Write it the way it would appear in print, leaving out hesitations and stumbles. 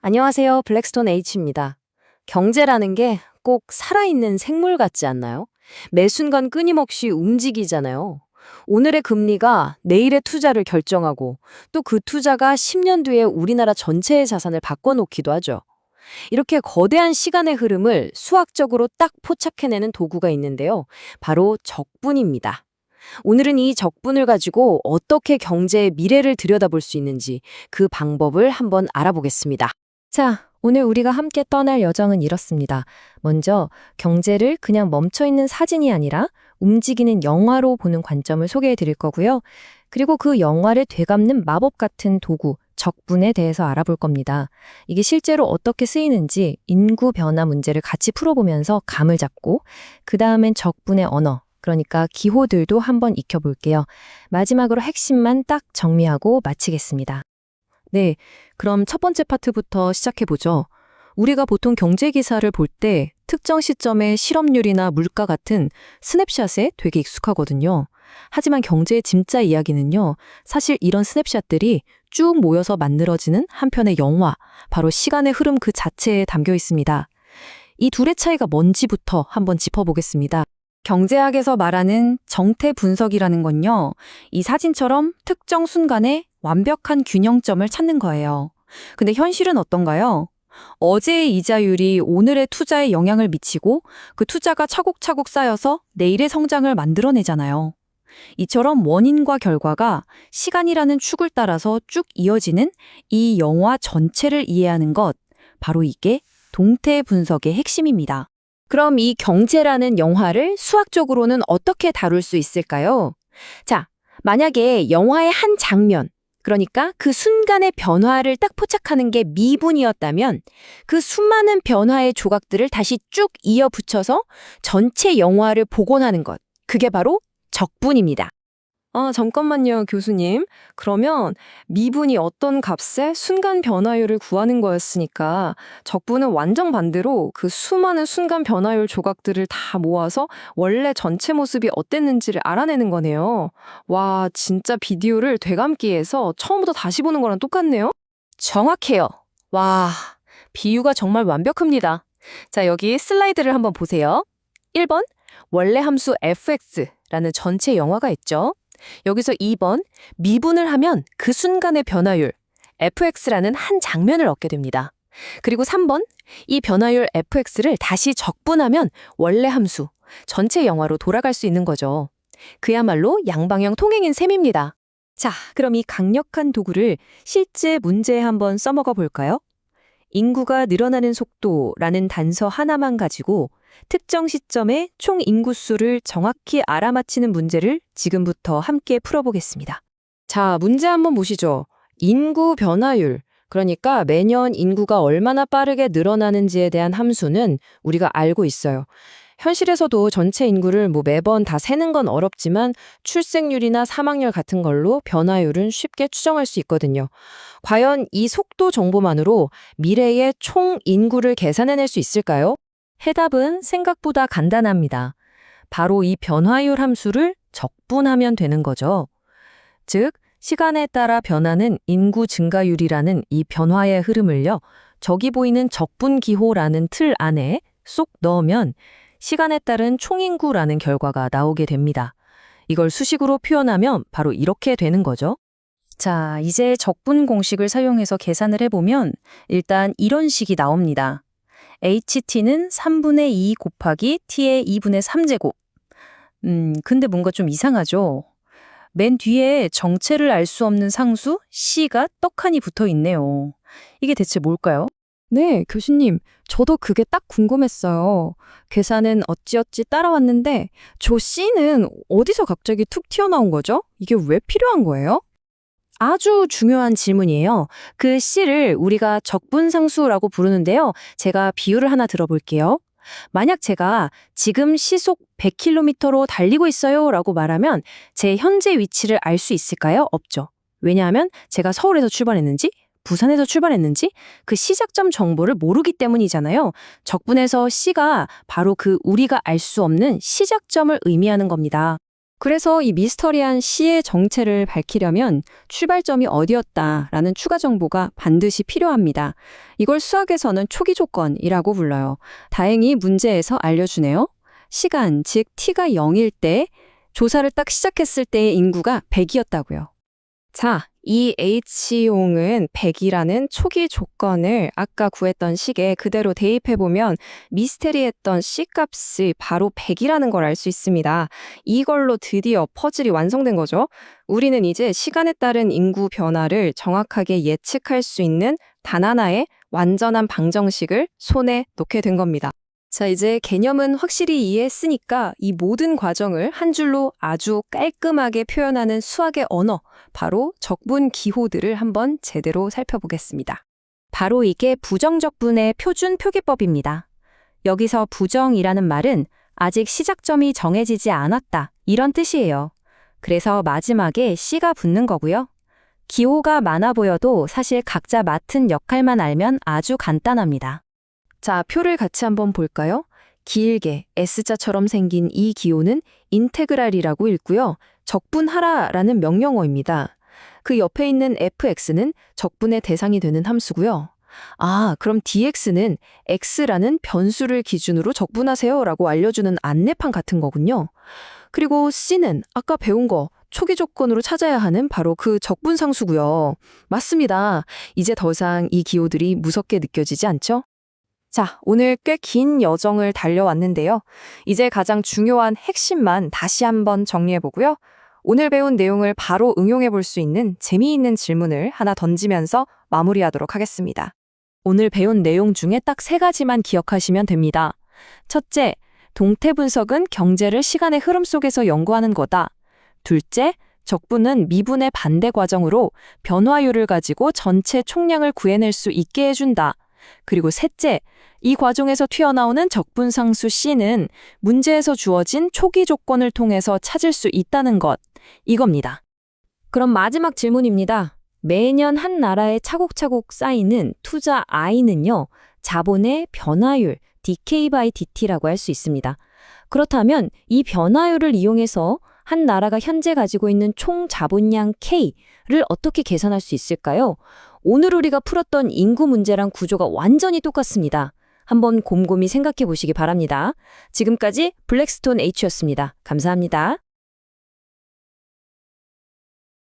안녕하세요. 블랙스톤 H입니다. 경제라는 게 꼭 살아있는 생물 같지 않나요? 매 순간 끊임없이 움직이잖아요. 오늘의 금리가 내일의 투자를 결정하고 또 그 투자가 10년 뒤에 우리나라 전체의 자산을 바꿔놓기도 하죠. 이렇게 거대한 시간의 흐름을 수학적으로 딱 포착해내는 도구가 있는데요. 바로 적분입니다. 오늘은 이 적분을 가지고 어떻게 경제의 미래를 들여다볼 수 있는지 그 방법을 한번 알아보겠습니다. 자, 오늘 우리가 함께 떠날 여정은 이렇습니다. 먼저 경제를 그냥 멈춰있는 사진이 아니라 움직이는 영화로 보는 관점을 소개해 드릴 거고요. 그리고 그 영화를 되갚는 마법 같은 도구, 적분에 대해서 알아볼 겁니다. 이게 실제로 어떻게 쓰이는지 인구 변화 문제를 같이 풀어보면서 감을 잡고 그 다음엔 적분의 언어, 그러니까 기호들도 한번 익혀볼게요. 마지막으로 핵심만 딱 정리하고 마치겠습니다. 네, 그럼 첫 번째 파트부터 시작해보죠. 우리가 보통 경제 기사를 볼 때 특정 시점의 실업률이나 물가 같은 스냅샷에 되게 익숙하거든요. 하지만 경제의 진짜 이야기는요, 사실 이런 스냅샷들이 쭉 모여서 만들어지는 한 편의 영화, 바로 시간의 흐름 그 자체에 담겨 있습니다. 이 둘의 차이가 뭔지부터 한번 짚어보겠습니다. 경제학에서 말하는 정태 분석이라는 건요, 이 사진처럼 특정 순간에 완벽한 균형점을 찾는 거예요. 근데 현실은 어떤가요? 어제의 이자율이 오늘의 투자에 영향을 미치고 그 투자가 차곡차곡 쌓여서 내일의 성장을 만들어내잖아요. 이처럼 원인과 결과가 시간이라는 축을 따라서 쭉 이어지는 이 영화 전체를 이해하는 것, 바로 이게 동태 분석의 핵심입니다. 그럼 이 경제라는 영화를 수학적으로는 어떻게 다룰 수 있을까요? 자, 만약에 영화의 한 장면, 그러니까 그 순간의 변화를 딱 포착하는 게 미분이었다면 그 수많은 변화의 조각들을 다시 쭉 이어 붙여서 전체 영화를 복원하는 것, 그게 바로 적분입니다. 잠깐만요, 교수님. 그러면 미분이 어떤 값에 순간 변화율을 구하는 거였으니까 적분은 완전 반대로 그 수많은 순간 변화율 조각들을 다 모아서 원래 전체 모습이 어땠는지를 알아내는 거네요. 와, 진짜 비디오를 되감기 해서 처음부터 다시 보는 거랑 똑같네요. 정확해요. 와, 비유가 정말 완벽합니다. 자, 여기 슬라이드를 한번 보세요. 1번, 원래 함수 fx라는 전체 영화가 있죠. 여기서 2번, 미분을 하면 그 순간의 변화율, fx라는 한 장면을 얻게 됩니다. 그리고 3번, 이 변화율 fx를 다시 적분하면 원래 함수, 전체 영화로 돌아갈 수 있는 거죠. 그야말로 양방향 통행인 셈입니다. 자, 그럼 이 강력한 도구를 실제 문제에 한번 써먹어 볼까요? 인구가 늘어나는 속도라는 단서 하나만 가지고 특정 시점의 총 인구수를 정확히 알아맞히는 문제를 지금부터 함께 풀어보겠습니다. 자, 문제 한번 보시죠. 인구 변화율, 그러니까 매년 인구가 얼마나 빠르게 늘어나는지에 대한 함수는 우리가 알고 있어요. 현실에서도 전체 인구를 매번 다 세는 건 어렵지만 출생률이나 사망률 같은 걸로 변화율은 쉽게 추정할 수 있거든요. 과연 이 속도 정보만으로 미래의 총 인구를 계산해낼 수 있을까요? 해답은 생각보다 간단합니다. 바로 이 변화율 함수를 적분하면 되는 거죠. 즉, 시간에 따라 변하는 인구 증가율이라는 이 변화의 흐름을요, 저기 보이는 적분기호라는 틀 안에 쏙 넣으면 시간에 따른 총인구라는 결과가 나오게 됩니다. 이걸 수식으로 표현하면 바로 이렇게 되는 거죠. 자, 이제 적분 공식을 사용해서 계산을 해보면 일단 이런 식이 나옵니다. HT는 3분의 2 곱하기 T의 2분의 3제곱. 근데 뭔가 좀 이상하죠? 맨 뒤에 정체를 알 수 없는 상수 C가 떡하니 붙어 있네요. 이게 대체 뭘까요? 네, 교수님. 저도 그게 딱 궁금했어요. 계산은 어찌어찌 따라왔는데 저 C는 어디서 갑자기 툭 튀어나온 거죠? 이게 왜 필요한 거예요? 아주 중요한 질문이에요. 그 C를 우리가 적분상수라고 부르는데요. 제가 비유를 하나 들어볼게요. 만약 제가 지금 시속 100km로 달리고 있어요 라고 말하면 제 현재 위치를 알 수 있을까요? 없죠. 왜냐하면 제가 서울에서 출발했는지 부산에서 출발했는지 그 시작점 정보를 모르기 때문이잖아요. 적분에서 C가 바로 그 우리가 알 수 없는 시작점을 의미하는 겁니다. 그래서 이 미스터리한 C의 정체를 밝히려면 출발점이 어디였다라는 추가 정보가 반드시 필요합니다. 이걸 수학에서는 초기 조건이라고 불러요. 다행히 문제에서 알려주네요. 시간, 즉 t가 0일 때 조사를 딱 시작했을 때의 인구가 100이었다고요. 자, 이 H용은 100이라는 초기 조건을 아까 구했던 식에 그대로 대입해보면 미스테리했던 C값이 바로 100이라는 걸 알 수 있습니다. 이걸로 드디어 퍼즐이 완성된 거죠. 우리는 이제 시간에 따른 인구 변화를 정확하게 예측할 수 있는 단 하나의 완전한 방정식을 손에 놓게 된 겁니다. 자, 이제 개념은 확실히 이해했으니까 이 모든 과정을 한 줄로 아주 깔끔하게 표현하는 수학의 언어, 바로 적분 기호들을 한번 제대로 살펴보겠습니다. 바로 이게 부정적분의 표준 표기법입니다. 여기서 부정이라는 말은 아직 시작점이 정해지지 않았다, 이런 뜻이에요. 그래서 마지막에 C가 붙는 거고요. 기호가 많아 보여도 사실 각자 맡은 역할만 알면 아주 간단합니다. 자, 표를 같이 한번 볼까요? 길게 S자처럼 생긴 이 기호는 인테그랄이라고 읽고요. 적분하라라는 명령어입니다. 그 옆에 있는 fx는 적분의 대상이 되는 함수고요. 아, 그럼 dx는 x라는 변수를 기준으로 적분하세요라고 알려주는 안내판 같은 거군요. 그리고 c는 아까 배운 거 초기 조건으로 찾아야 하는 바로 그 적분상수고요. 맞습니다. 이제 더 이상 이 기호들이 무섭게 느껴지지 않죠? 자, 오늘 꽤 긴 여정을 달려왔는데요. 이제 가장 중요한 핵심만 다시 한번 정리해보고요. 오늘 배운 내용을 바로 응용해볼 수 있는 재미있는 질문을 하나 던지면서 마무리하도록 하겠습니다. 오늘 배운 내용 중에 딱 3가지만 기억하시면 됩니다. 첫째, 동태 분석은 경제를 시간의 흐름 속에서 연구하는 거다. 둘째, 적분은 미분의 반대 과정으로 변화율을 가지고 전체 총량을 구해낼 수 있게 해준다. 그리고 셋째, 이 과정에서 튀어나오는 적분상수 C는 문제에서 주어진 초기 조건을 통해서 찾을 수 있다는 것, 이겁니다. 그럼 마지막 질문입니다. 매년 한 나라에 차곡차곡 쌓이는 투자 I는요, 자본의 변화율, DK by DT라고 할 수 있습니다. 그렇다면 이 변화율을 이용해서 한 나라가 현재 가지고 있는 총 자본량 K를 어떻게 계산할 수 있을까요? 오늘 우리가 풀었던 인구 문제랑 구조가 완전히 똑같습니다. 한번 곰곰이 생각해 보시기 바랍니다. 지금까지 블랙스톤 H였습니다. 감사합니다.